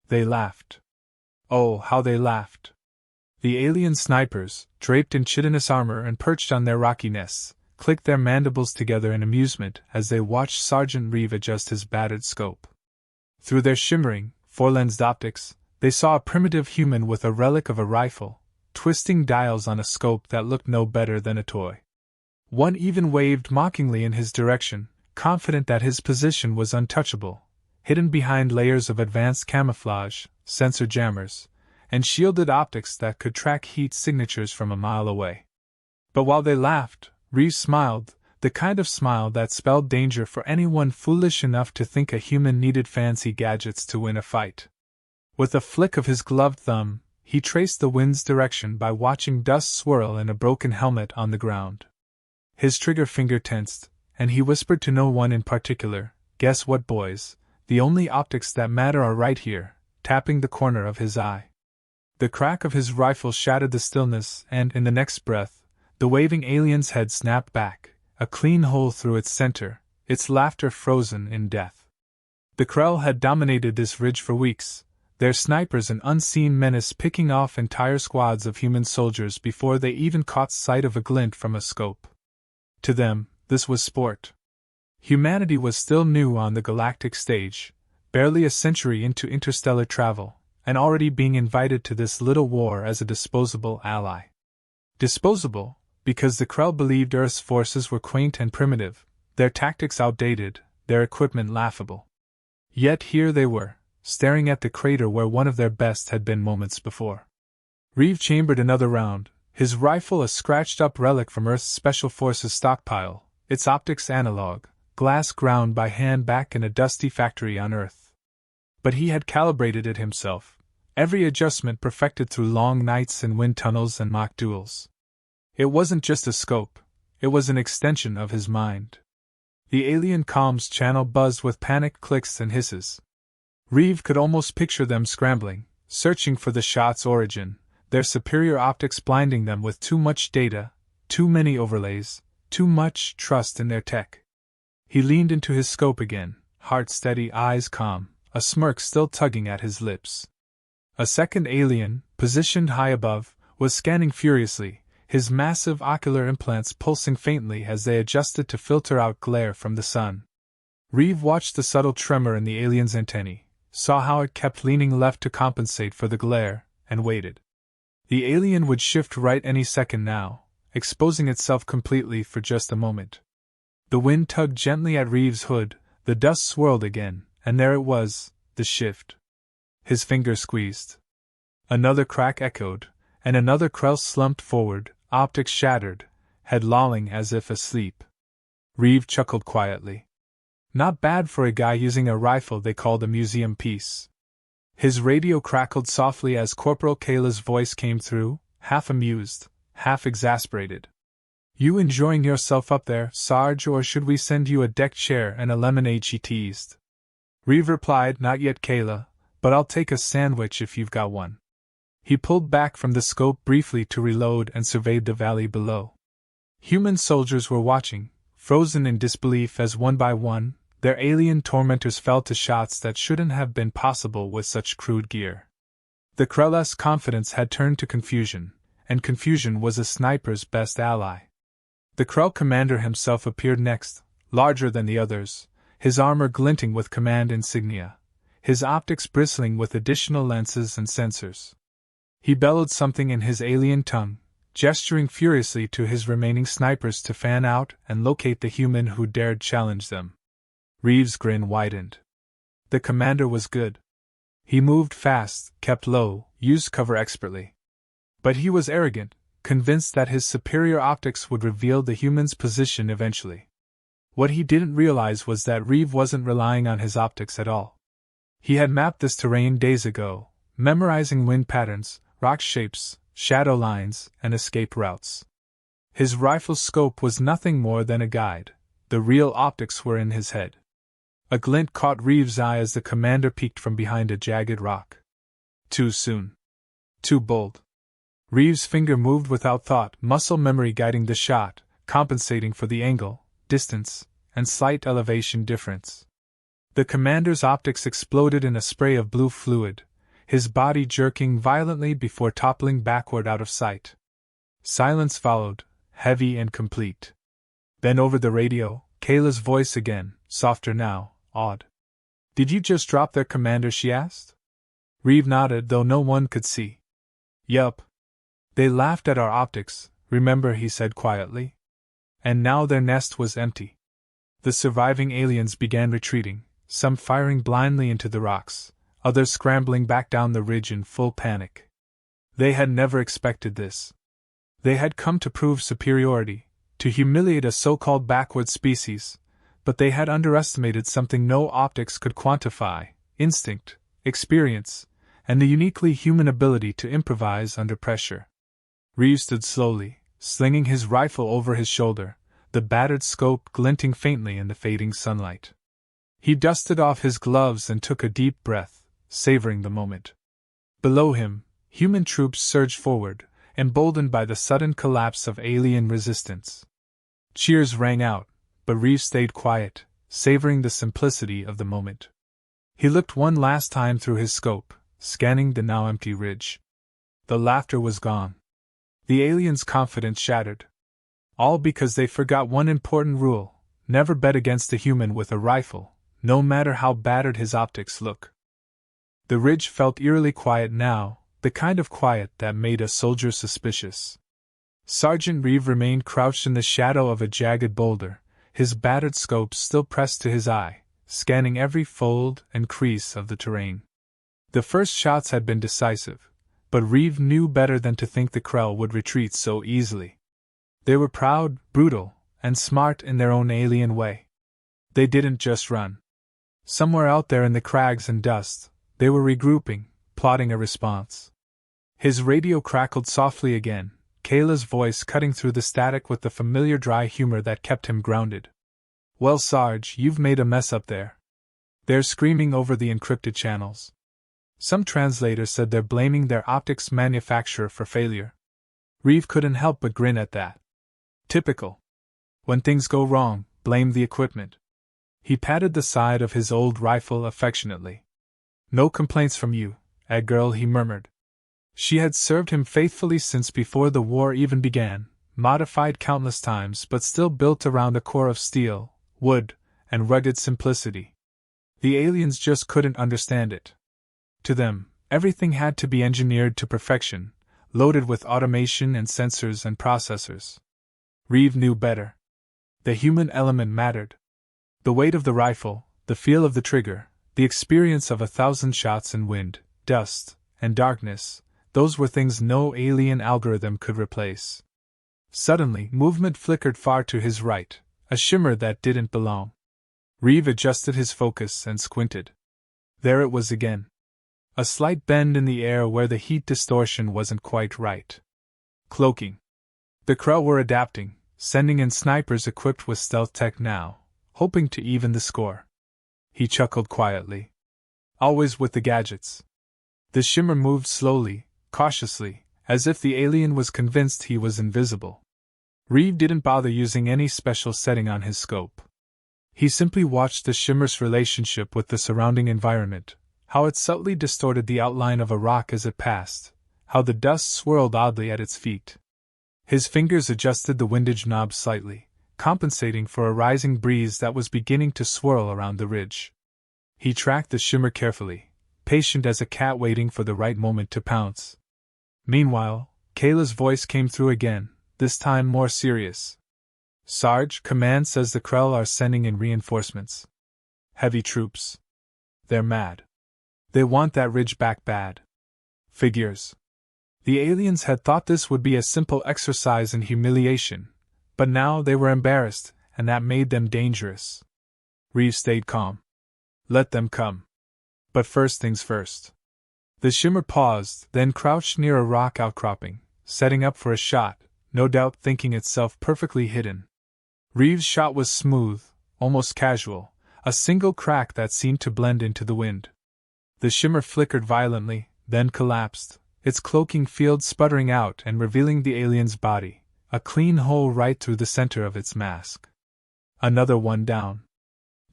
They laughed. Oh, how they laughed! The alien snipers, draped in chitinous armor and perched on their rocky nests, clicked their mandibles together in amusement as they watched Sergeant Reeve adjust his battered scope. Through their shimmering, four-lensed optics, they saw a primitive human with a relic of a rifle, twisting dials on a scope that looked no better than a toy. One even waved mockingly in his direction, confident that his position was untouchable, hidden behind layers of advanced camouflage, sensor jammers, and shielded optics that could track heat signatures from a mile away. But while they laughed, Reeve smiled, the kind of smile that spelled danger for anyone foolish enough to think a human needed fancy gadgets to win a fight. With a flick of his gloved thumb, he traced the wind's direction by watching dust swirl in a broken helmet on the ground. His trigger finger tensed, and he whispered to no one in particular, "Guess what, boys? The only optics that matter are right here," tapping the corner of his eye. The crack of his rifle shattered the stillness, and in the next breath, the waving alien's head snapped back, a clean hole through its center, its laughter frozen in death. The Krell had dominated this ridge for weeks, their snipers an unseen menace picking off entire squads of human soldiers before they even caught sight of a glint from a scope. To them, this was sport. Humanity was still new on the galactic stage, barely a century into interstellar travel, and already being invited to this little war as a disposable ally. Disposable, because the Krell believed Earth's forces were quaint and primitive, their tactics outdated, their equipment laughable. Yet here they were, staring at the crater where one of their best had been moments before. Reeve chambered another round, his rifle a scratched-up relic from Earth's Special Forces stockpile, its optics analog, glass ground by hand back in a dusty factory on Earth. But he had calibrated it himself, every adjustment perfected through long nights in wind tunnels and mock duels. It wasn't just a scope, it was an extension of his mind. The alien comms channel buzzed with panicked clicks and hisses. Reeve could almost picture them scrambling, searching for the shot's origin, their superior optics blinding them with too much data, too many overlays, too much trust in their tech. He leaned into his scope again, heart steady, eyes calm, a smirk still tugging at his lips. A second alien, positioned high above, was scanning furiously, his massive ocular implants pulsing faintly as they adjusted to filter out glare from the sun. Reeve watched the subtle tremor in the alien's antennae, saw how it kept leaning left to compensate for the glare, and waited. The alien would shift right any second now, exposing itself completely for just a moment. The wind tugged gently at Reeve's hood, the dust swirled again, and there it was, the shift. His fingers squeezed. Another crack echoed, and another Krell slumped forward, optics shattered, head lolling as if asleep. Reeve chuckled quietly. Not bad for a guy using a rifle they called a museum piece. His radio crackled softly as Corporal Kayla's voice came through, half amused, half exasperated. "You enjoying yourself up there, Sarge, or should we send you a deck chair and a lemonade?" she teased. Reeve replied, "Not yet, Kayla, but I'll take a sandwich if you've got one." He pulled back from the scope briefly to reload and surveyed the valley below. Human soldiers were watching, frozen in disbelief as one by one, their alien tormentors fell to shots that shouldn't have been possible with such crude gear. The Krell's confidence had turned to confusion, and confusion was a sniper's best ally. The Krell commander himself appeared next, larger than the others, his armor glinting with command insignia, his optics bristling with additional lenses and sensors. He bellowed something in his alien tongue, gesturing furiously to his remaining snipers to fan out and locate the human who dared challenge them. Reeve's grin widened. The commander was good. He moved fast, kept low, used cover expertly. But he was arrogant, convinced that his superior optics would reveal the human's position eventually. What he didn't realize was that Reeve wasn't relying on his optics at all. He had mapped this terrain days ago, memorizing wind patterns, rock shapes, shadow lines, and escape routes. His rifle's scope was nothing more than a guide. The real optics were in his head. A glint caught Reeve's eye as the commander peeked from behind a jagged rock. Too soon. Too bold. Reeve's finger moved without thought, muscle memory guiding the shot, compensating for the angle, distance, and slight elevation difference. The commander's optics exploded in a spray of blue fluid, his body jerking violently before toppling backward out of sight. Silence followed, heavy and complete. Then over the radio, Kayla's voice again, softer now, awed. "Did you just drop their commander?" she asked. Reeve nodded, though no one could see. "Yup. They laughed at our optics, remember," he said quietly. And now their nest was empty. The surviving aliens began retreating, some firing blindly into the rocks, others scrambling back down the ridge in full panic. They had never expected this. They had come to prove superiority, to humiliate a so-called backward species, but they had underestimated something no optics could quantify: instinct, experience, and the uniquely human ability to improvise under pressure. Reeve stood slowly, slinging his rifle over his shoulder, the battered scope glinting faintly in the fading sunlight. He dusted off his gloves and took a deep breath, savoring the moment. Below him, human troops surged forward, emboldened by the sudden collapse of alien resistance. Cheers rang out, but Reeve stayed quiet, savoring the simplicity of the moment. He looked one last time through his scope, scanning the now empty ridge. The laughter was gone. The aliens' confidence shattered. All because they forgot one important rule: never bet against a human with a rifle, no matter how battered his optics look. The ridge felt eerily quiet now, the kind of quiet that made a soldier suspicious. Sergeant Reeve remained crouched in the shadow of a jagged boulder, his battered scope still pressed to his eye, scanning every fold and crease of the terrain. The first shots had been decisive, but Reeve knew better than to think the Krell would retreat so easily. They were proud, brutal, and smart in their own alien way. They didn't just run. Somewhere out there in the crags and dust, they were regrouping, plotting a response. His radio crackled softly again, Kayla's voice cutting through the static with the familiar dry humor that kept him grounded. "Well, Sarge, you've made a mess up there. They're screaming over the encrypted channels. Some translators said they're blaming their optics manufacturer for failure." Reeve couldn't help but grin at that. Typical. When things go wrong, blame the equipment. He patted the side of his old rifle affectionately. "No complaints from you, girl," he murmured. She had served him faithfully since before the war even began, modified countless times but still built around a core of steel, wood, and rugged simplicity. The aliens just couldn't understand it. To them, everything had to be engineered to perfection, loaded with automation and sensors and processors. Reeve knew better. The human element mattered. The weight of the rifle, the feel of the trigger, the experience of 1,000 shots in wind, dust, and darkness, those were things no alien algorithm could replace. Suddenly, movement flickered far to his right, a shimmer that didn't belong. Reeve adjusted his focus and squinted. There it was again. A slight bend in the air where the heat distortion wasn't quite right. Cloaking. The Krell were adapting, sending in snipers equipped with stealth tech now, hoping to even the score. He chuckled quietly. Always with the gadgets. The shimmer moved slowly, cautiously, as if the alien was convinced he was invisible. Reeve didn't bother using any special setting on his scope. He simply watched the shimmer's relationship with the surrounding environment, how it subtly distorted the outline of a rock as it passed, how the dust swirled oddly at its feet. His fingers adjusted the windage knob slightly, compensating for a rising breeze that was beginning to swirl around the ridge. He tracked the shimmer carefully, patient as a cat waiting for the right moment to pounce. Meanwhile, Kayla's voice came through again, this time more serious. "Sarge, command says the Krell are sending in reinforcements. Heavy troops. They're mad. They want that ridge back bad." Figures. The aliens had thought this would be a simple exercise in humiliation, but now they were embarrassed, and that made them dangerous. Reeve stayed calm. Let them come. But first things first. The shimmer paused, then crouched near a rock outcropping, setting up for a shot, no doubt thinking itself perfectly hidden. Reeve's shot was smooth, almost casual, a single crack that seemed to blend into the wind. The shimmer flickered violently, then collapsed, its cloaking field sputtering out and revealing the alien's body, a clean hole right through the center of its mask. Another one down.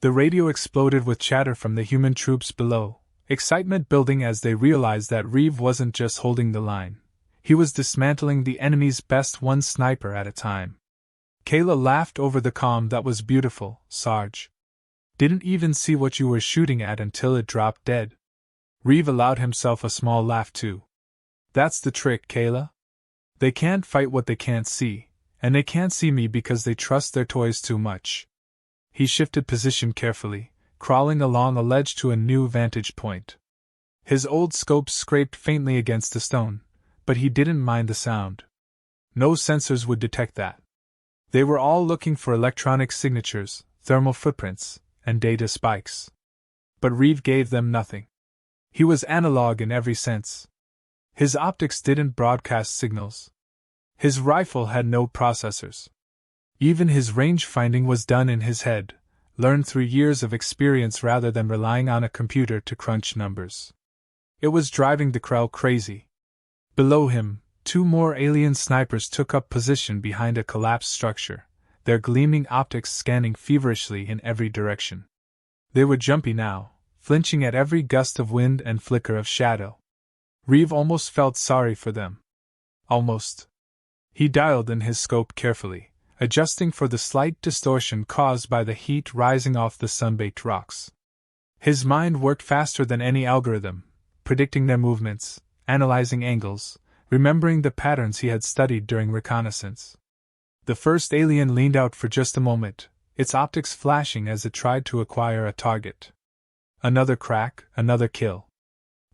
The radio exploded with chatter from the human troops below, excitement building as they realized that Reeve wasn't just holding the line. He was dismantling the enemy's best one sniper at a time. Kayla laughed over the calm. That was beautiful, Sarge. Didn't even see what you were shooting at until it dropped dead. Reeve allowed himself a small laugh too. That's the trick, Kayla. They can't fight what they can't see, and they can't see me because they trust their toys too much. He shifted position carefully, crawling along a ledge to a new vantage point. His old scope scraped faintly against a stone, but he didn't mind the sound. No sensors would detect that. They were all looking for electronic signatures, thermal footprints, and data spikes. But Reeve gave them nothing. He was analog in every sense. His optics didn't broadcast signals. His rifle had no processors. Even his range finding was done in his head, learned through years of experience rather than relying on a computer to crunch numbers. It was driving the Krell crazy. Below him, 2 more alien snipers took up position behind a collapsed structure, their gleaming optics scanning feverishly in every direction. They were jumpy now, flinching at every gust of wind and flicker of shadow. Reeve almost felt sorry for them. Almost. He dialed in his scope carefully, adjusting for the slight distortion caused by the heat rising off the sun-baked rocks. His mind worked faster than any algorithm, predicting their movements, analyzing angles, remembering the patterns he had studied during reconnaissance. The first alien leaned out for just a moment, its optics flashing as it tried to acquire a target. Another crack, another kill.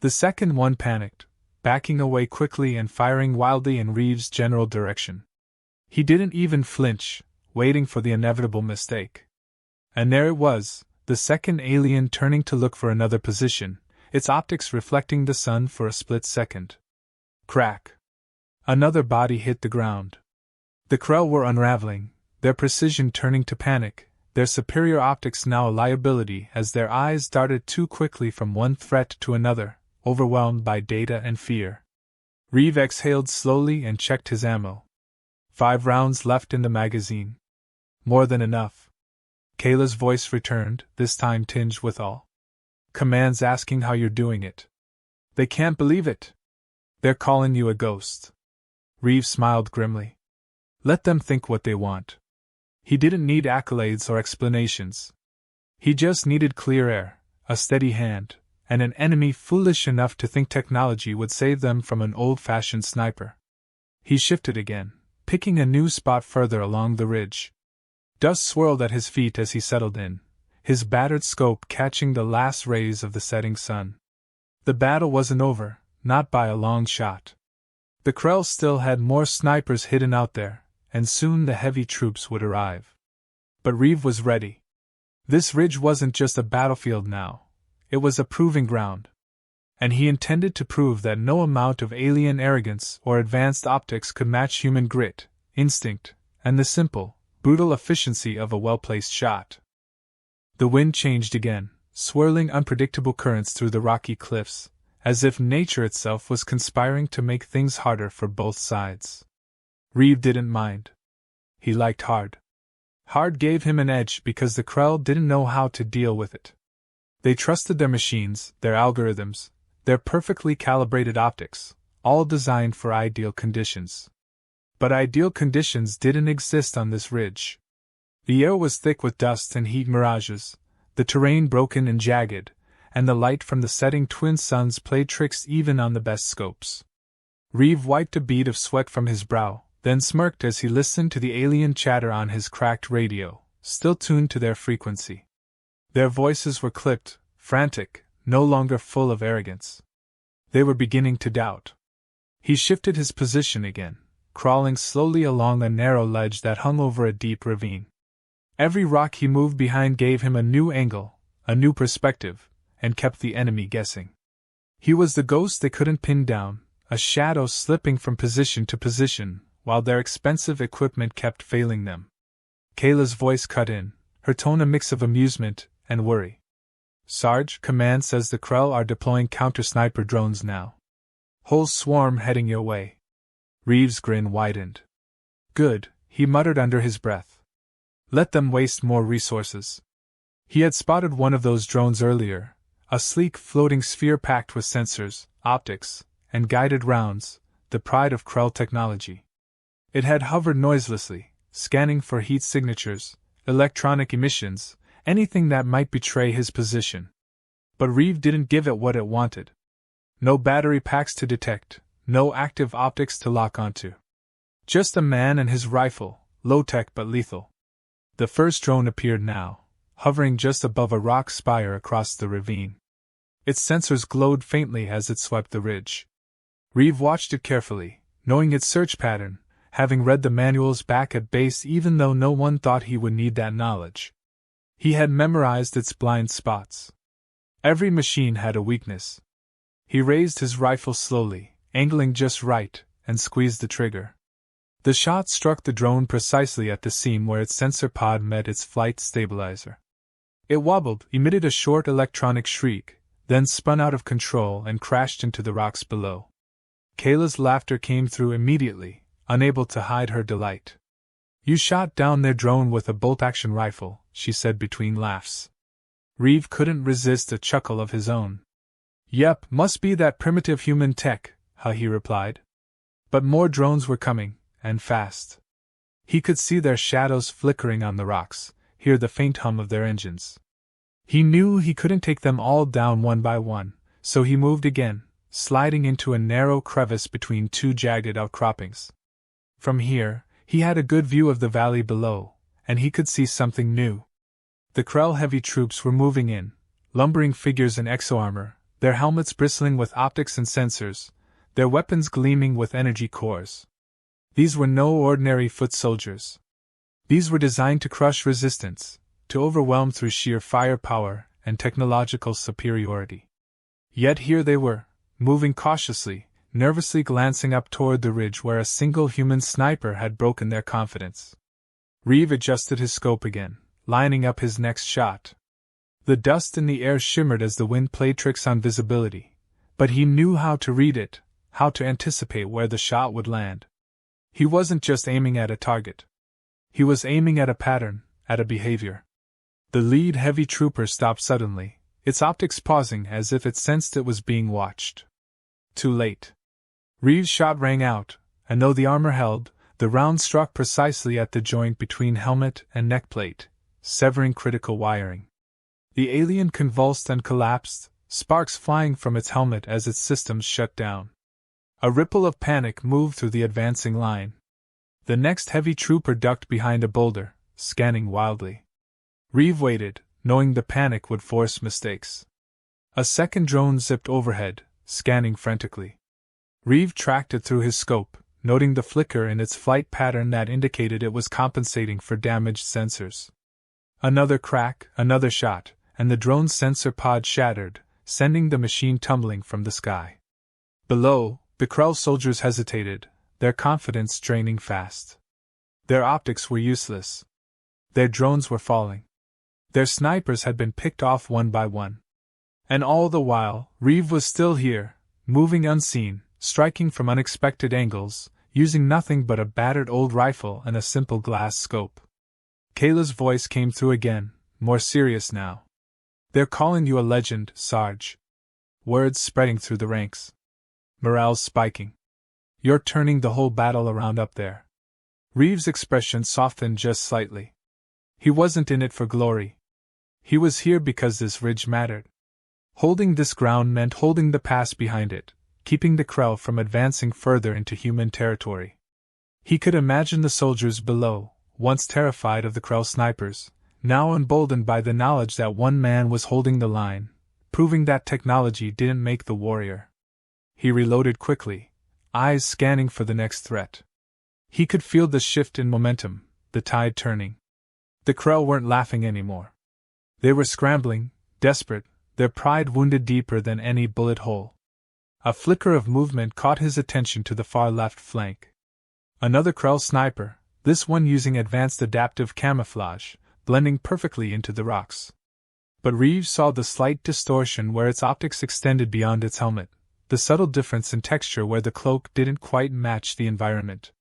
The second one panicked, backing away quickly and firing wildly in Reeve's general direction. He didn't even flinch, waiting for the inevitable mistake. And there it was, the second alien turning to look for another position, its optics reflecting the sun for a split second. Crack. Another body hit the ground. The Krell were unraveling, their precision turning to panic, their superior optics now a liability as their eyes darted too quickly from one threat to another, overwhelmed by data and fear. Reeve exhaled slowly and checked his ammo. 5 rounds left in the magazine. More than enough. Kayla's voice returned, this time tinged with awe. Command's asking how you're doing it. They can't believe it. They're calling you a ghost. Reeve smiled grimly. Let them think what they want. He didn't need accolades or explanations. He just needed clear air, a steady hand, and an enemy foolish enough to think technology would save them from an old-fashioned sniper. He shifted again, picking a new spot further along the ridge. Dust swirled at his feet as he settled in, his battered scope catching the last rays of the setting sun. The battle wasn't over, not by a long shot. The Krell still had more snipers hidden out there, and soon the heavy troops would arrive. But Reeve was ready. This ridge wasn't just a battlefield now, it was a proving ground. And he intended to prove that no amount of alien arrogance or advanced optics could match human grit, instinct, and the simple, brutal efficiency of a well-placed shot. The wind changed again, swirling unpredictable currents through the rocky cliffs, as if nature itself was conspiring to make things harder for both sides. Reeve didn't mind. He liked hard. Hard gave him an edge because the Krell didn't know how to deal with it. They trusted their machines, their algorithms, their perfectly calibrated optics, all designed for ideal conditions. But ideal conditions didn't exist on this ridge. The air was thick with dust and heat mirages, the terrain broken and jagged, and the light from the setting twin suns played tricks even on the best scopes. Reeve wiped a bead of sweat from his brow, then smirked as he listened to the alien chatter on his cracked radio, still tuned to their frequency. Their voices were clipped, frantic, no longer full of arrogance. They were beginning to doubt. He shifted his position again, crawling slowly along a narrow ledge that hung over a deep ravine. Every rock he moved behind gave him a new angle, a new perspective, and kept the enemy guessing. He was the ghost they couldn't pin down, a shadow slipping from position to position, while their expensive equipment kept failing them. Kayla's voice cut in, her tone a mix of amusement and worry. Sarge, command says the Krell are deploying counter-sniper drones now. Whole swarm heading your way. Reeve's grin widened. Good, he muttered under his breath. Let them waste more resources. He had spotted one of those drones earlier, A sleek floating sphere packed with sensors, optics, and guided rounds, the pride of Krell technology. It had hovered noiselessly, scanning for heat signatures, electronic emissions, anything that might betray his position. But Reeve didn't give it what it wanted. No battery packs to detect, no active optics to lock onto. Just a man and his rifle, low-tech but lethal. The first drone appeared now, hovering just above a rock spire across the ravine. Its sensors glowed faintly as it swept the ridge. Reeve watched it carefully, knowing its search pattern, having read the manuals back at base even though no one thought he would need that knowledge. He had memorized its blind spots. Every machine had a weakness. He raised his rifle slowly, angling just right, and squeezed the trigger. The shot struck the drone precisely at the seam where its sensor pod met its flight stabilizer. It wobbled, emitted a short electronic shriek, then spun out of control and crashed into the rocks below. Kayla's laughter came through immediately, unable to hide her delight. "You shot down their drone with a bolt-action rifle," she said between laughs. Reeve couldn't resist a chuckle of his own. "Yep, must be that primitive human tech," he replied. But more drones were coming, and fast. He could see their shadows flickering on the rocks, hear the faint hum of their engines. He knew he couldn't take them all down one by one, so he moved again, sliding into a narrow crevice between two jagged outcroppings. From here, he had a good view of the valley below, and he could see something new. The Krell heavy troops were moving in, lumbering figures in exoarmor, their helmets bristling with optics and sensors, their weapons gleaming with energy cores. These were no ordinary foot soldiers. These were designed to crush resistance, to overwhelm through sheer firepower and technological superiority. Yet here they were, moving cautiously, nervously glancing up toward the ridge where a single human sniper had broken their confidence. Reeve adjusted his scope again, lining up his next shot. The dust in the air shimmered as the wind played tricks on visibility, but he knew how to read it, how to anticipate where the shot would land. He wasn't just aiming at a target. He was aiming at a pattern, at a behavior. The lead heavy trooper stopped suddenly, its optics pausing as if it sensed it was being watched. Too late. Reeve's shot rang out, and though the armor held, the round struck precisely at the joint between helmet and neckplate, severing critical wiring. The alien convulsed and collapsed, sparks flying from its helmet as its systems shut down. A ripple of panic moved through the advancing line. The next heavy trooper ducked behind a boulder, scanning wildly. Reeve waited, knowing the panic would force mistakes. A second drone zipped overhead, scanning frantically. Reeve tracked it through his scope, noting the flicker in its flight pattern that indicated it was compensating for damaged sensors. Another crack, another shot, and the drone's sensor pod shattered, sending the machine tumbling from the sky. Below, the Krell soldiers hesitated, their confidence draining fast. Their optics were useless. Their drones were falling. Their snipers had been picked off one by one. And all the while, Reeve was still here, moving unseen, striking from unexpected angles, using nothing but a battered old rifle and a simple glass scope. Kayla's voice came through again, more serious now. "They're calling you a legend, Sarge." Words spreading through the ranks. Morale spiking. "You're turning the whole battle around up there." Reeve's expression softened just slightly. He wasn't in it for glory. He was here because this ridge mattered. Holding this ground meant holding the pass behind it, keeping the Krell from advancing further into human territory. He could imagine the soldiers below, once terrified of the Krell snipers, now emboldened by the knowledge that one man was holding the line, proving that technology didn't make the warrior. He reloaded quickly, eyes scanning for the next threat. He could feel the shift in momentum, the tide turning. The Krell weren't laughing anymore. They were scrambling, desperate, their pride wounded deeper than any bullet hole. A flicker of movement caught his attention to the far left flank. Another Krell sniper, this one using advanced adaptive camouflage, blending perfectly into the rocks. But Reeves saw the slight distortion where its optics extended beyond its helmet, the subtle difference in texture where the cloak didn't quite match the environment.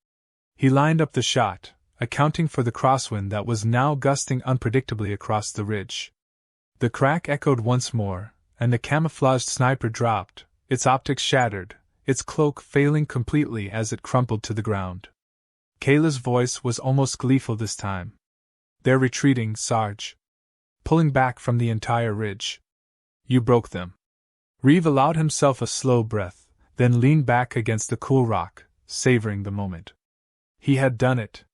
He lined up the shot, accounting for the crosswind that was now gusting unpredictably across the ridge. The crack echoed once more, and the camouflaged sniper dropped, its optics shattered, its cloak failing completely as it crumpled to the ground. Kayla's voice was almost gleeful this time. "They're retreating, Sarge. Pulling back from the entire ridge. You broke them." Reeve allowed himself a slow breath, then leaned back against the cool rock, savoring the moment. He had done it.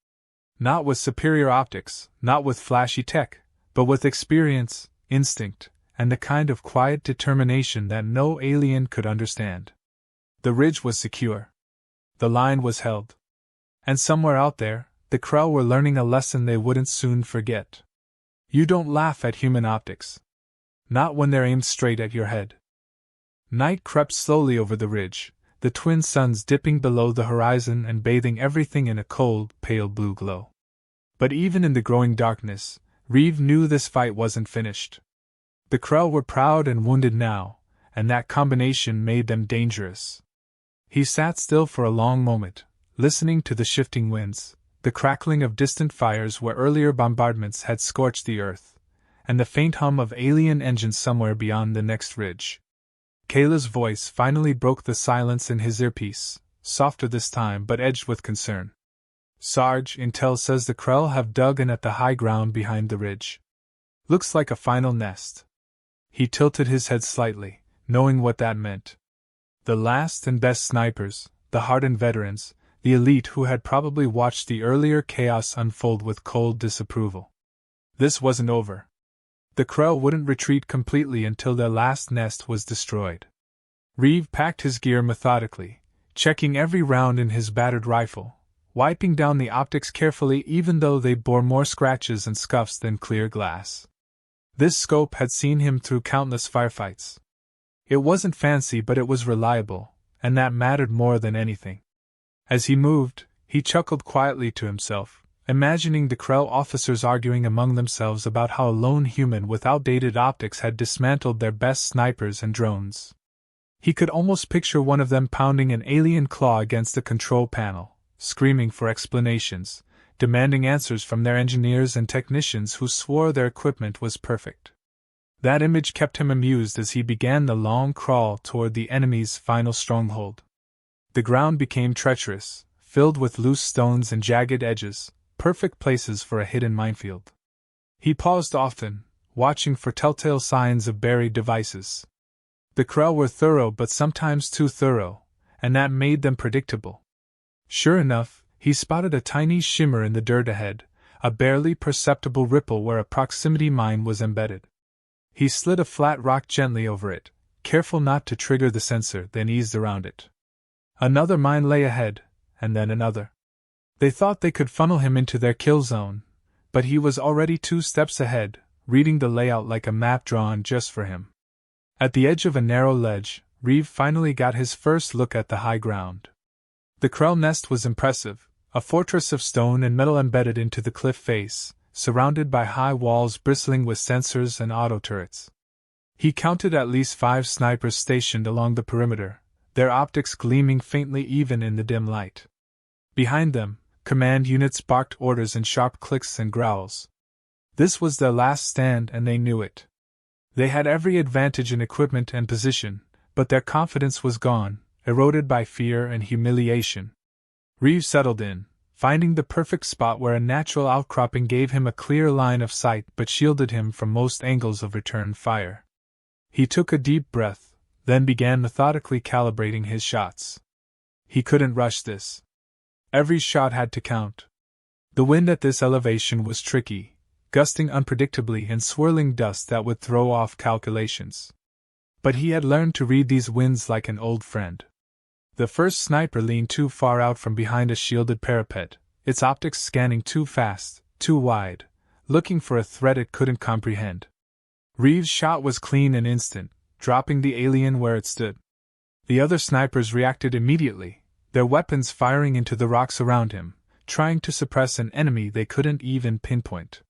Not with superior optics, not with flashy tech, but with experience, instinct, and the kind of quiet determination that no alien could understand. The ridge was secure. The line was held. And somewhere out there, the Krell were learning a lesson they wouldn't soon forget. You don't laugh at human optics. Not when they're aimed straight at your head. Night crept slowly over the ridge, the twin suns dipping below the horizon and bathing everything in a cold, pale blue glow. But even in the growing darkness, Reeve knew this fight wasn't finished. The Krell were proud and wounded now, and that combination made them dangerous. He sat still for a long moment, listening to the shifting winds, the crackling of distant fires where earlier bombardments had scorched the earth, and the faint hum of alien engines somewhere beyond the next ridge. Kayla's voice finally broke the silence in his earpiece, softer this time but edged with concern. "Sarge, intel says the Krell have dug in at the high ground behind the ridge. Looks like a final nest." He tilted his head slightly, knowing what that meant. The last and best snipers, the hardened veterans, the elite who had probably watched the earlier chaos unfold with cold disapproval. This wasn't over. The Krell wouldn't retreat completely until their last nest was destroyed. Reeve packed his gear methodically, checking every round in his battered rifle, wiping down the optics carefully even though they bore more scratches and scuffs than clear glass. This scope had seen him through countless firefights. It wasn't fancy but it was reliable, and that mattered more than anything. As he moved, he chuckled quietly to himself, imagining the Krell officers arguing among themselves about how a lone human with outdated optics had dismantled their best snipers and drones. He could almost picture one of them pounding an alien claw against the control panel, screaming for explanations, demanding answers from their engineers and technicians who swore their equipment was perfect. That image kept him amused as he began the long crawl toward the enemy's final stronghold. The ground became treacherous, filled with loose stones and jagged edges, perfect places for a hidden minefield. He paused often, watching for telltale signs of buried devices. The Krell were thorough but sometimes too thorough, and that made them predictable. Sure enough, he spotted a tiny shimmer in the dirt ahead, a barely perceptible ripple where a proximity mine was embedded. He slid a flat rock gently over it, careful not to trigger the sensor, then eased around it. Another mine lay ahead, and then another. They thought they could funnel him into their kill zone, but he was already 2 steps ahead, reading the layout like a map drawn just for him. At the edge of a narrow ledge, Reeve finally got his first look at the high ground. The Krell nest was impressive, a fortress of stone and metal embedded into the cliff face, surrounded by high walls bristling with sensors and auto turrets. He counted at least 5 snipers stationed along the perimeter, their optics gleaming faintly even in the dim light. Behind them, command units barked orders in sharp clicks and growls. This was their last stand and they knew it. They had every advantage in equipment and position, but their confidence was gone, eroded by fear and humiliation. Reeve settled in, finding the perfect spot where a natural outcropping gave him a clear line of sight but shielded him from most angles of return fire. He took a deep breath, then began methodically calibrating his shots. He couldn't rush this. Every shot had to count. The wind at this elevation was tricky, gusting unpredictably and swirling dust that would throw off calculations. But he had learned to read these winds like an old friend. The first sniper leaned too far out from behind a shielded parapet, its optics scanning too fast, too wide, looking for a threat it couldn't comprehend. Reeve's shot was clean and instant, dropping the alien where it stood. The other snipers reacted immediately, their weapons firing into the rocks around him, trying to suppress an enemy they couldn't even pinpoint.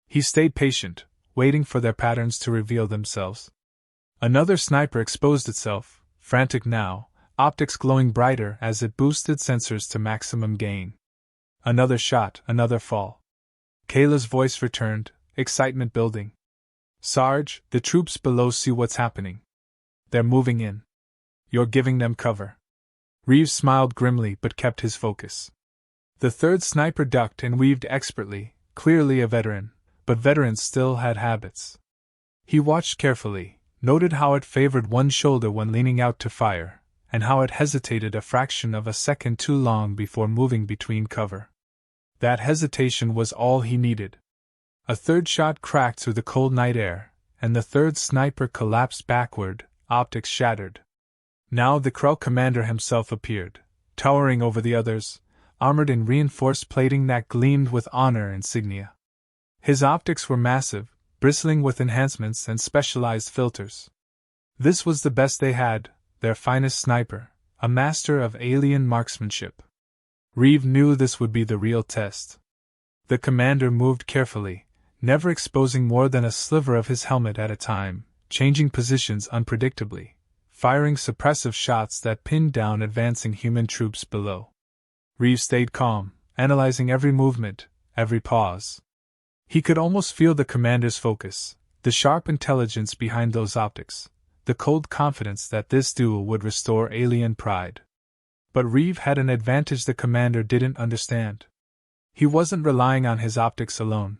He stayed patient, waiting for their patterns to reveal themselves. Another sniper exposed itself, frantic now, optics glowing brighter as it boosted sensors to maximum gain. Another shot, another fall. Kayla's voice returned, excitement building. Sarge, the troops below see what's happening. They're moving in. You're giving them cover. Reeves smiled grimly but kept his focus. The third sniper ducked and weaved expertly, clearly a veteran, but veterans still had habits. He watched carefully, noted how it favored one shoulder when leaning out to fire, and how it hesitated a fraction of a second too long before moving between cover. That hesitation was all he needed. A third shot cracked through the cold night air, and the third sniper collapsed backward, optics shattered. Now the Krell commander himself appeared, towering over the others, armored in reinforced plating that gleamed with honor insignia. His optics were massive, bristling with enhancements and specialized filters. This was the best they had, their finest sniper, a master of alien marksmanship. Reeve knew this would be the real test. The commander moved carefully, never exposing more than a sliver of his helmet at a time, changing positions unpredictably, firing suppressive shots that pinned down advancing human troops below. Reeve stayed calm, analyzing every movement, every pause. He could almost feel the commander's focus, the sharp intelligence behind those optics, the cold confidence that this duel would restore alien pride. But Reeve had an advantage the commander didn't understand. He wasn't relying on his optics alone.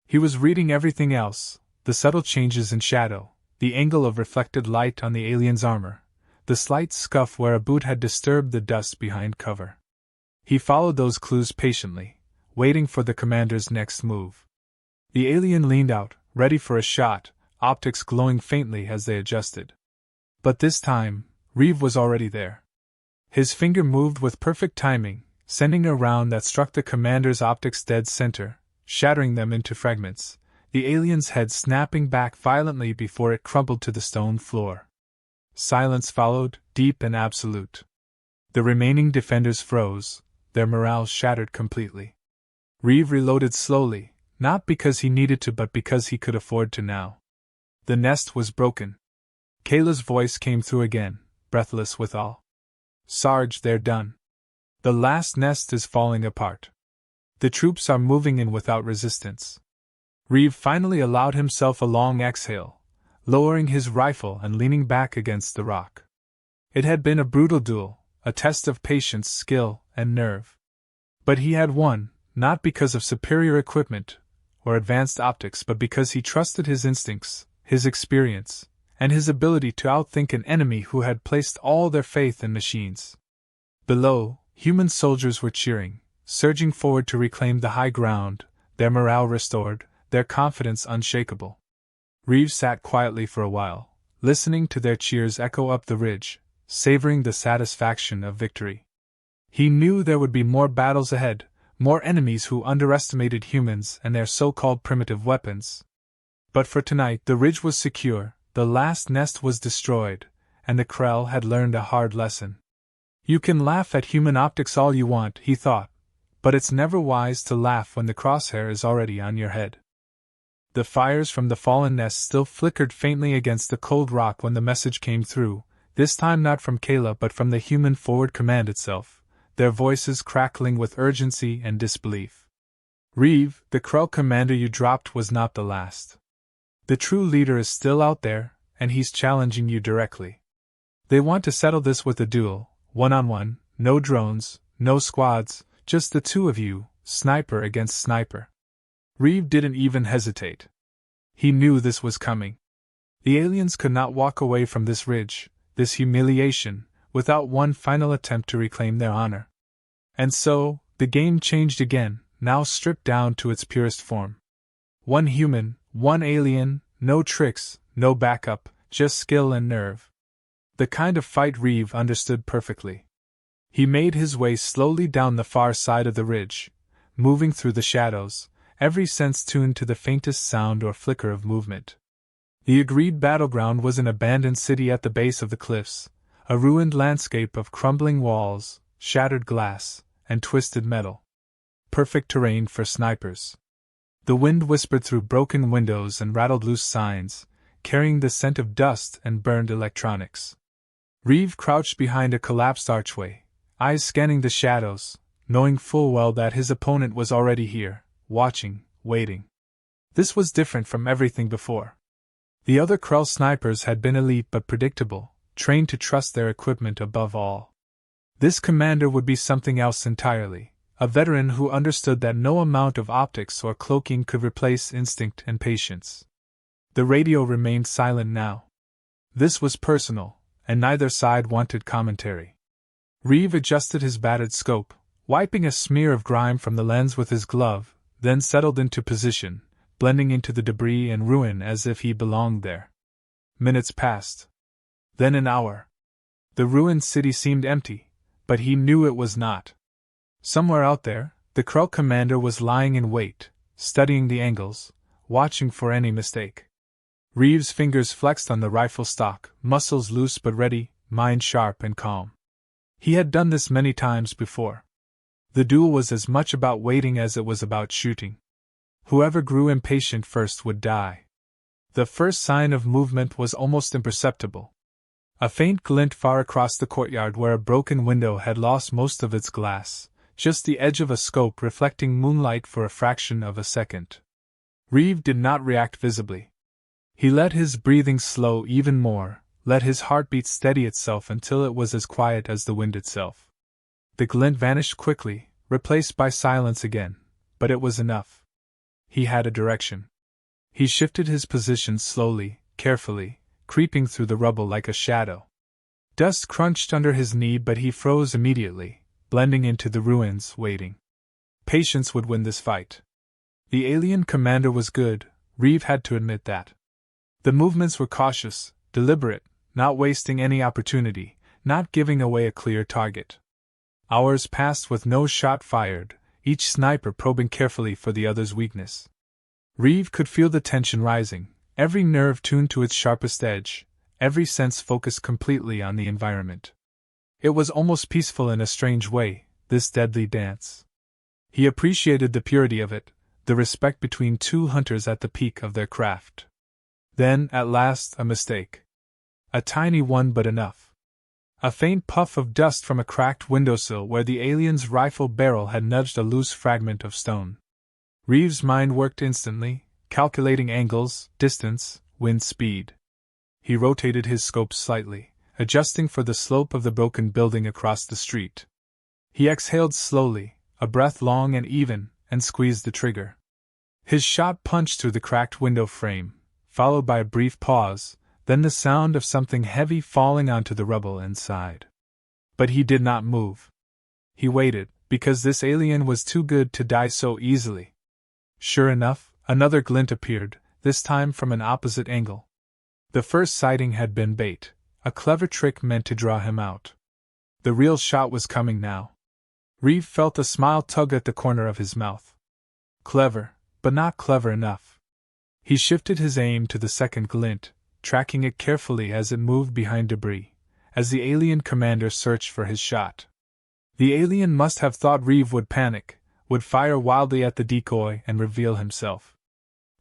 He was reading everything else, the subtle changes in shadow, the angle of reflected light on the alien's armor, the slight scuff where a boot had disturbed the dust behind cover. He followed those clues patiently, waiting for the commander's next move. The alien leaned out, ready for a shot, optics glowing faintly as they adjusted. But this time, Reeve was already there. His finger moved with perfect timing, sending a round that struck the commander's optics dead center, shattering them into fragments, the alien's head snapping back violently before it crumpled to the stone floor. Silence followed, deep and absolute. The remaining defenders froze, their morale shattered completely. Reeve reloaded slowly, not because he needed to but because he could afford to now. The nest was broken. Kayla's voice came through again, breathless with awe. Sarge, they're done. The last nest is falling apart. The troops are moving in without resistance. Reeve finally allowed himself a long exhale, lowering his rifle and leaning back against the rock. It had been a brutal duel, a test of patience, skill, and nerve. But he had won, not because of superior equipment or advanced optics but because he trusted his instincts, his experience, and his ability to outthink an enemy who had placed all their faith in machines. Below, human soldiers were cheering, surging forward to reclaim the high ground, their morale restored, their confidence unshakable. Reeve sat quietly for a while, listening to their cheers echo up the ridge, savoring the satisfaction of victory. He knew there would be more battles ahead, more enemies who underestimated humans and their so-called primitive weapons. But for tonight the ridge was secure, the last nest was destroyed, and the Krell had learned a hard lesson. You can laugh at human optics all you want, he thought, but it's never wise to laugh when the crosshair is already on your head. The fires from the fallen nest still flickered faintly against the cold rock when the message came through, this time not from Kayla but from the human forward command itself, their voices crackling with urgency and disbelief. Reeve, the Krell commander you dropped was not the last. The true leader is still out there, and he's challenging you directly. They want to settle this with a duel, one-on-one, no drones, no squads, just the two of you, sniper against sniper. Reeve didn't even hesitate. He knew this was coming. The aliens could not walk away from this ridge, this humiliation, without one final attempt to reclaim their honor. And so, the game changed again, now stripped down to its purest form. One human, one alien, no tricks, no backup, just skill and nerve. The kind of fight Reeve understood perfectly. He made his way slowly down the far side of the ridge, moving through the shadows, every sense tuned to the faintest sound or flicker of movement. The agreed battleground was an abandoned city at the base of the cliffs, a ruined landscape of crumbling walls, shattered glass, and twisted metal. Perfect terrain for snipers. The wind whispered through broken windows and rattled loose signs, carrying the scent of dust and burned electronics. Reeve crouched behind a collapsed archway, eyes scanning the shadows, knowing full well that his opponent was already here, watching, waiting. This was different from everything before. The other Krell snipers had been elite but predictable, trained to trust their equipment above all. This commander would be something else entirely, a veteran who understood that no amount of optics or cloaking could replace instinct and patience. The radio remained silent now. This was personal, and neither side wanted commentary. Reeve adjusted his battered scope, wiping a smear of grime from the lens with his glove, then settled into position, blending into the debris and ruin as if he belonged there. Minutes passed. Then an hour. The ruined city seemed empty, but he knew it was not. Somewhere out there, the Krell commander was lying in wait, studying the angles, watching for any mistake. Reeve's fingers flexed on the rifle stock, muscles loose but ready, mind sharp and calm. He had done this many times before. The duel was as much about waiting as it was about shooting. Whoever grew impatient first would die. The first sign of movement was almost imperceptible. A faint glint far across the courtyard where a broken window had lost most of its glass, just the edge of a scope reflecting moonlight for a fraction of a second. Reeve did not react visibly. He let his breathing slow even more, let his heartbeat steady itself until it was as quiet as the wind itself. The glint vanished quickly, replaced by silence again, but it was enough. He had a direction. He shifted his position slowly, carefully, creeping through the rubble like a shadow. Dust crunched under his knee, but he froze immediately, blending into the ruins, waiting. Patience would win this fight. The alien commander was good, Reeve had to admit that. The movements were cautious, deliberate, not wasting any opportunity, not giving away a clear target. Hours passed with no shot fired, each sniper probing carefully for the other's weakness. Reeve could feel the tension rising, every nerve tuned to its sharpest edge, every sense focused completely on the environment. It was almost peaceful in a strange way, this deadly dance. He appreciated the purity of it, the respect between two hunters at the peak of their craft. Then, at last, a mistake. A tiny one, but enough. A faint puff of dust from a cracked windowsill where the alien's rifle barrel had nudged a loose fragment of stone. Reeve's mind worked instantly, calculating angles, distance, wind speed. He rotated his scope slightly, adjusting for the slope of the broken building across the street. He exhaled slowly, a breath long and even, and squeezed the trigger. His shot punched through the cracked window frame, followed by a brief pause, then the sound of something heavy falling onto the rubble inside. But he did not move. He waited, because this alien was too good to die so easily. Sure enough, another glint appeared, this time from an opposite angle. The first sighting had been bait, a clever trick meant to draw him out. The real shot was coming now. Reeve felt a smile tug at the corner of his mouth. Clever, but not clever enough. He shifted his aim to the second glint, tracking it carefully as it moved behind debris, as the alien commander searched for his shot. The alien must have thought Reeve would panic, would fire wildly at the decoy and reveal himself.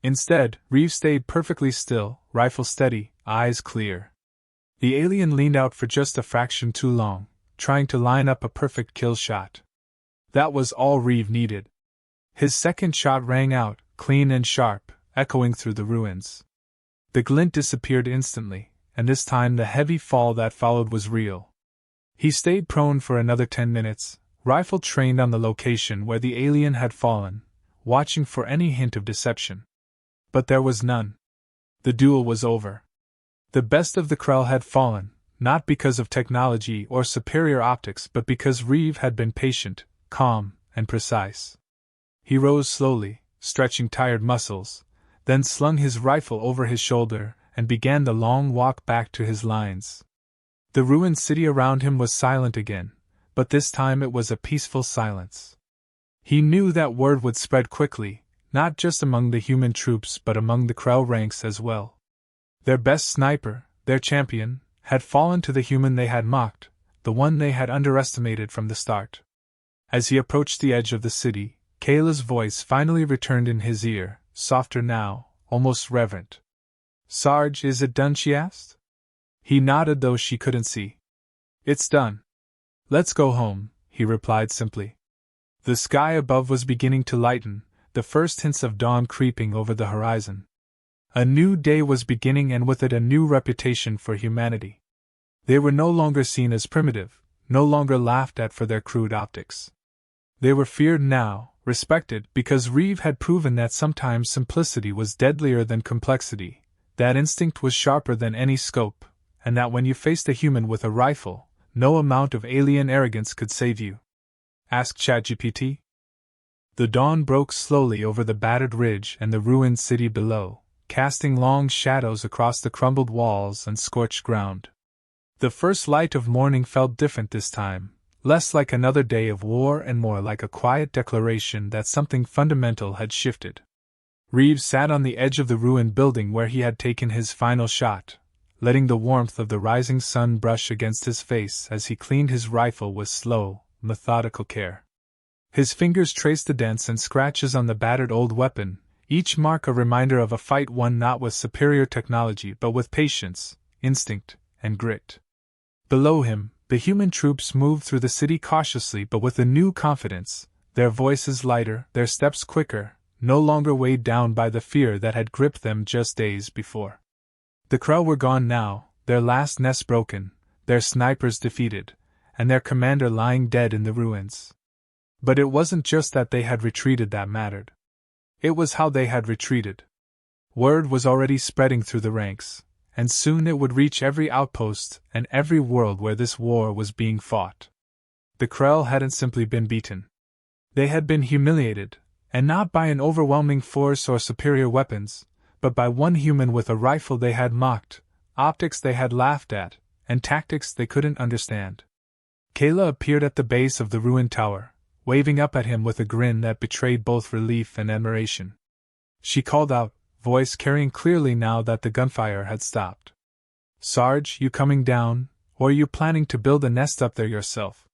Instead, Reeve stayed perfectly still, rifle steady, eyes clear. The alien leaned out for just a fraction too long, trying to line up a perfect kill shot. That was all Reeve needed. His second shot rang out, clean and sharp, echoing through the ruins. The glint disappeared instantly, and this time the heavy fall that followed was real. He stayed prone for another 10 minutes, rifle trained on the location where the alien had fallen, watching for any hint of deception. But there was none. The duel was over. The best of the Krell had fallen, not because of technology or superior optics but because Reeve had been patient, calm, and precise. He rose slowly, stretching tired muscles, then slung his rifle over his shoulder and began the long walk back to his lines. The ruined city around him was silent again, but this time it was a peaceful silence. He knew that word would spread quickly, not just among the human troops but among the Krell ranks as well. Their best sniper, their champion, had fallen to the human they had mocked, the one they had underestimated from the start. As he approached the edge of the city, Kayla's voice finally returned in his ear, softer now, almost reverent. "Sarge, is it done?" she asked. He nodded though she couldn't see. "It's done. Let's go home," he replied simply. The sky above was beginning to lighten, the first hints of dawn creeping over the horizon. A new day was beginning, and with it a new reputation for humanity. They were no longer seen as primitive, no longer laughed at for their crude optics. They were feared now, respected, because Reeve had proven that sometimes simplicity was deadlier than complexity, that instinct was sharper than any scope, and that when you faced a human with a rifle, no amount of alien arrogance could save you. Asked ChatGPT. The dawn broke slowly over the battered ridge and the ruined city below, casting long shadows across the crumbled walls and scorched ground. The first light of morning felt different this time, less like another day of war and more like a quiet declaration that something fundamental had shifted. Reeves sat on the edge of the ruined building where he had taken his final shot, letting the warmth of the rising sun brush against his face as he cleaned his rifle with slow, methodical care. His fingers traced the dents and scratches on the battered old weapon, each mark a reminder of a fight won not with superior technology but with patience, instinct, and grit. Below him, the human troops moved through the city cautiously but with a new confidence, their voices lighter, their steps quicker, no longer weighed down by the fear that had gripped them just days before. The Crow were gone now, their last nest broken, their snipers defeated, and their commander lying dead in the ruins. But it wasn't just that they had retreated that mattered. It was how they had retreated. Word was already spreading through the ranks, and soon it would reach every outpost and every world where this war was being fought. The Krell hadn't simply been beaten. They had been humiliated, and not by an overwhelming force or superior weapons, but by one human with a rifle they had mocked, optics they had laughed at, and tactics they couldn't understand. Kayla appeared at the base of the ruined tower, waving up at him with a grin that betrayed both relief and admiration. She called out, voice carrying clearly now that the gunfire had stopped. "Sarge, you coming down, or are you planning to build a nest up there yourself?"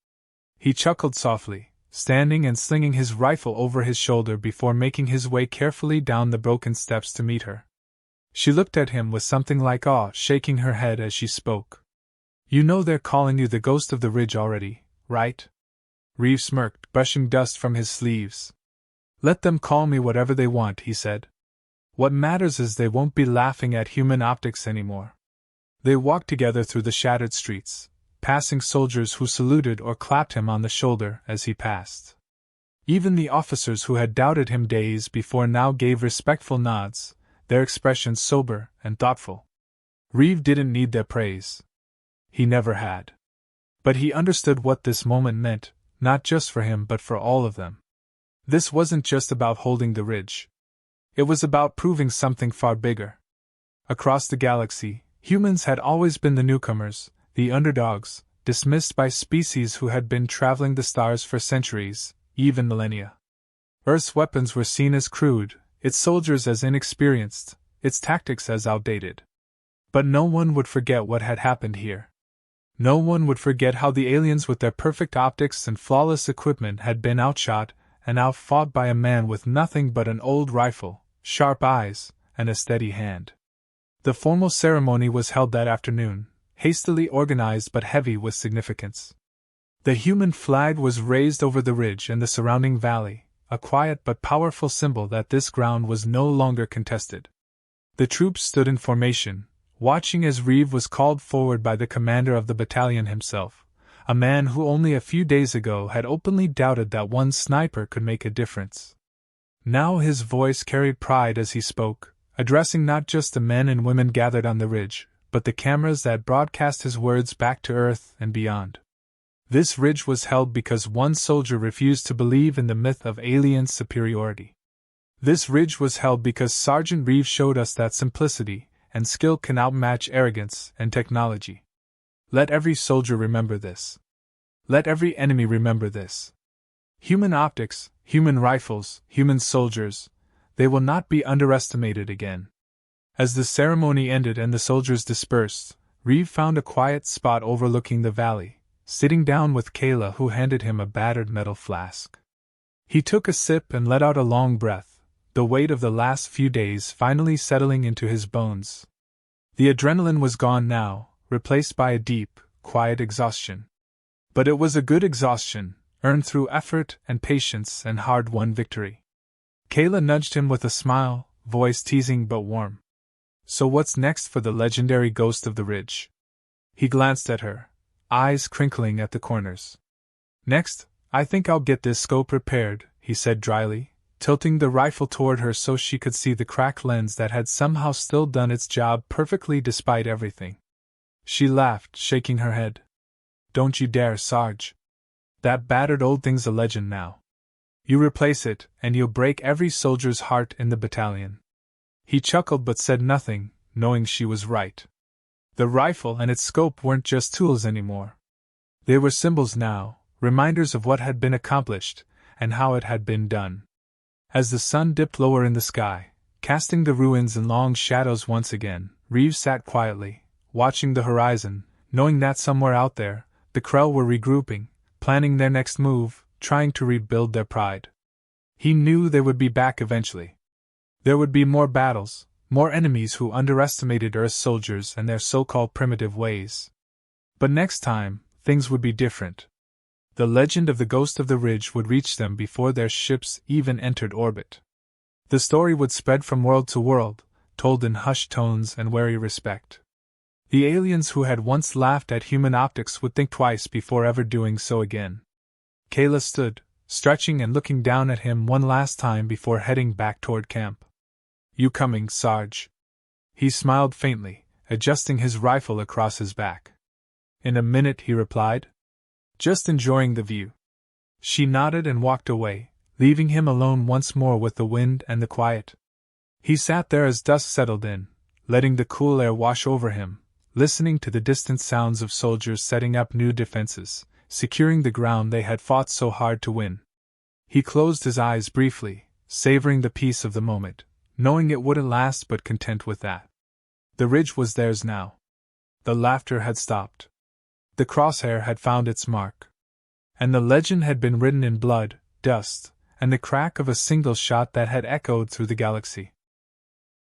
He chuckled softly, standing and slinging his rifle over his shoulder before making his way carefully down the broken steps to meet her. She looked at him with something like awe, shaking her head as she spoke. "You know they're calling you the Ghost of the Ridge already, right?" Reeve smirked, brushing dust from his sleeves. "Let them call me whatever they want," he said. "What matters is they won't be laughing at human optics anymore." They walked together through the shattered streets, passing soldiers who saluted or clapped him on the shoulder as he passed. Even the officers who had doubted him days before now gave respectful nods, their expressions sober and thoughtful. Reeve didn't need their praise. He never had. But he understood what this moment meant, not just for him but for all of them. This wasn't just about holding the ridge. It was about proving something far bigger. Across the galaxy, humans had always been the newcomers, the underdogs, dismissed by species who had been traveling the stars for centuries, even millennia. Earth's weapons were seen as crude, its soldiers as inexperienced, its tactics as outdated. But no one would forget what had happened here. No one would forget how the aliens with their perfect optics and flawless equipment had been outshot and outfought by a man with nothing but an old rifle, sharp eyes, and a steady hand. The formal ceremony was held that afternoon, hastily organized but heavy with significance. The human flag was raised over the ridge and the surrounding valley, a quiet but powerful symbol that this ground was no longer contested. The troops stood in formation, watching as Reeve was called forward by the commander of the battalion himself, a man who only a few days ago had openly doubted that one sniper could make a difference. Now his voice carried pride as he spoke, addressing not just the men and women gathered on the ridge, but the cameras that broadcast his words back to Earth and beyond. This ridge was held because one soldier refused to believe in the myth of alien superiority. This ridge was held because Sergeant Reeve showed us that simplicity and skill can outmatch arrogance and technology. Let every soldier remember this. Let every enemy remember this. Human optics, human rifles, human soldiers, they will not be underestimated again. As the ceremony ended and the soldiers dispersed, Reeve found a quiet spot overlooking the valley, sitting down with Kayla, who handed him a battered metal flask. He took a sip and let out a long breath, the weight of the last few days finally settling into his bones. The adrenaline was gone now, replaced by a deep, quiet exhaustion. But it was a good exhaustion, earned through effort and patience and hard-won victory. Kayla nudged him with a smile, voice teasing but warm. So what's next for the legendary Ghost of the Ridge? He glanced at her, eyes crinkling at the corners. Next, I think I'll get this scope repaired, he said dryly, tilting the rifle toward her so she could see the cracked lens that had somehow still done its job perfectly despite everything. She laughed, shaking her head. Don't you dare, Sarge. That battered old thing's a legend now. You replace it, and you'll break every soldier's heart in the battalion. He chuckled but said nothing, knowing she was right. The rifle and its scope weren't just tools anymore. They were symbols now, reminders of what had been accomplished, and how it had been done. As the sun dipped lower in the sky, casting the ruins in long shadows once again, Reeves sat quietly, watching the horizon, knowing that somewhere out there, the Krell were regrouping, planning their next move, trying to rebuild their pride. He knew they would be back eventually. There would be more battles, more enemies who underestimated Earth's soldiers and their so-called primitive ways. But next time, things would be different. The legend of the Ghost of the Ridge would reach them before their ships even entered orbit. The story would spread from world to world, told in hushed tones and wary respect. The aliens who had once laughed at human optics would think twice before ever doing so again. Kayla stood, stretching and looking down at him one last time before heading back toward camp. You coming, Sarge? He smiled faintly, adjusting his rifle across his back. In a minute, he replied. Just enjoying the view. She nodded and walked away, leaving him alone once more with the wind and the quiet. He sat there as dusk settled in, letting the cool air wash over him, listening to the distant sounds of soldiers setting up new defenses, securing the ground they had fought so hard to win. He closed his eyes briefly, savoring the peace of the moment, knowing it wouldn't last but content with that. The ridge was theirs now. The laughter had stopped. The crosshair had found its mark. And the legend had been written in blood, dust, and the crack of a single shot that had echoed through the galaxy.